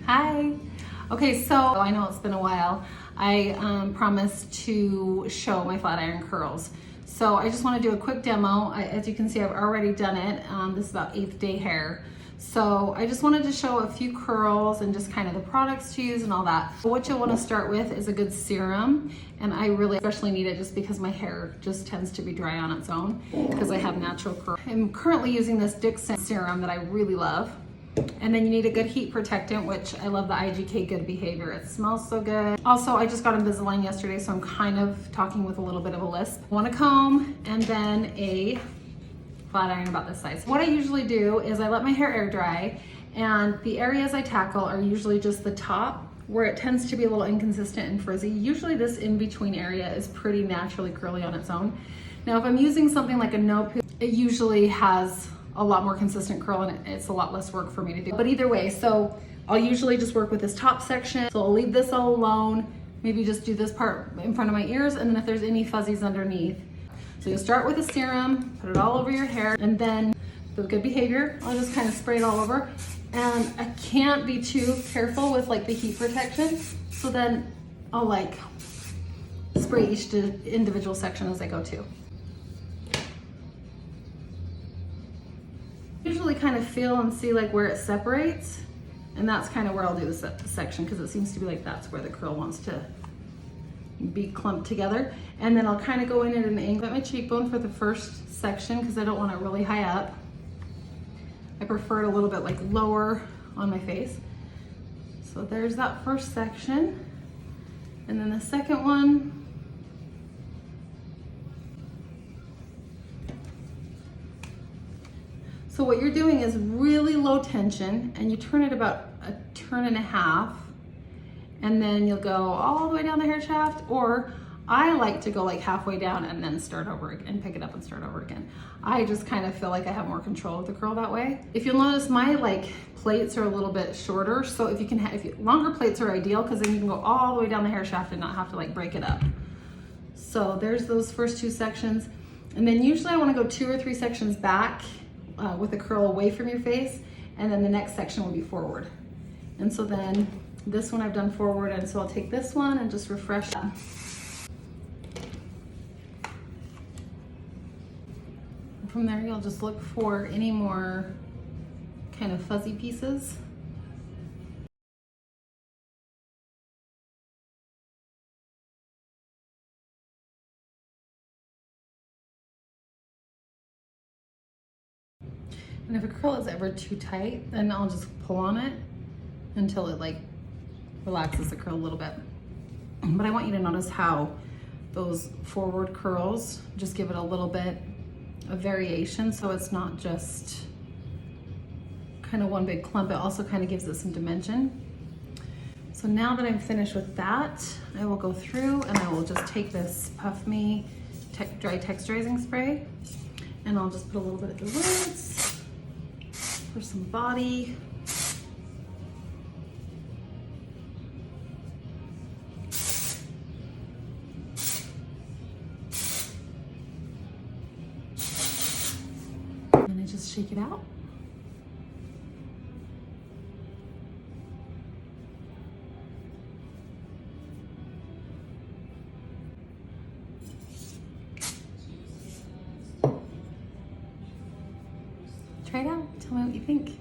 Hi. Okay, so I know it's been a while. I promised to show my flat iron curls. So I just want to do a quick demo. As you can see, I've already done it. This is about 8th day hair. So I just wanted to show a few curls and just kind of the products to use and all that. What you'll want to start with is a good serum. And I really especially need it just because my hair just tends to be dry on its own because I have natural curls. I'm currently using this Dixon serum that I really love. And then you need a good heat protectant, which I love the IGK Good Behavior. It smells so good. Also, I just got Invisalign yesterday, so I'm kind of talking with a little bit of a lisp. Want a comb and then a flat iron about this size. What I usually do is I let my hair air dry, and the areas I tackle are usually just the top where it tends to be a little inconsistent and frizzy. Usually this in-between area is pretty naturally curly on its own. Now, if I'm using something like a no-poo, it usually has a lot more consistent curl and it's a lot less work for me to do. But either way, so I'll usually just work with this top section. So I'll leave this all alone, maybe just do this part in front of my ears, and then if there's any fuzzies underneath. So you'll start with a serum, put it all over your hair, and then the Good Behavior, I'll just kind of spray it all over. And I can't be too careful with like the heat protection. So then I'll like spray each individual section as I go too. Usually kind of feel and see like where it separates, and that's kind of where I'll do the section because it seems to be like that's where the curl wants to be clumped together. And then I'll kind of go in at an angle at my cheekbone for the first section because I don't want it really high up. I prefer it a little bit like lower on my face. So there's that first section, and then the second one. So what you're doing is really low tension, and you turn it about a turn and a half, and then you'll go all the way down the hair shaft, or I like to go like halfway down and then start over again, pick it up and start over again. I just kind of feel like I have more control of the curl that way. If you'll notice, my like plates are a little bit shorter, so if you can longer plates are ideal because then you can go all the way down the hair shaft and not have to like break it up. So there's those first two sections, and then usually I want to go 2 or 3 sections back with the curl away from your face, and then the next section will be forward. And so then this one I've done forward, and so I'll take this one and just refresh that. And from there you'll just look for any more kind of fuzzy pieces. And if a curl is ever too tight, then I'll just pull on it until it like relaxes the curl a little bit. But I want you to notice how those forward curls just give it a little bit of variation, so it's not just kind of one big clump. It also kind of gives it some dimension. So now that I'm finished with that, I will go through and I will just take this Puff Me dry texturizing spray, and I'll just put a little bit at the roots for some body. And I just shake it out. Try it out. Tell me what you think.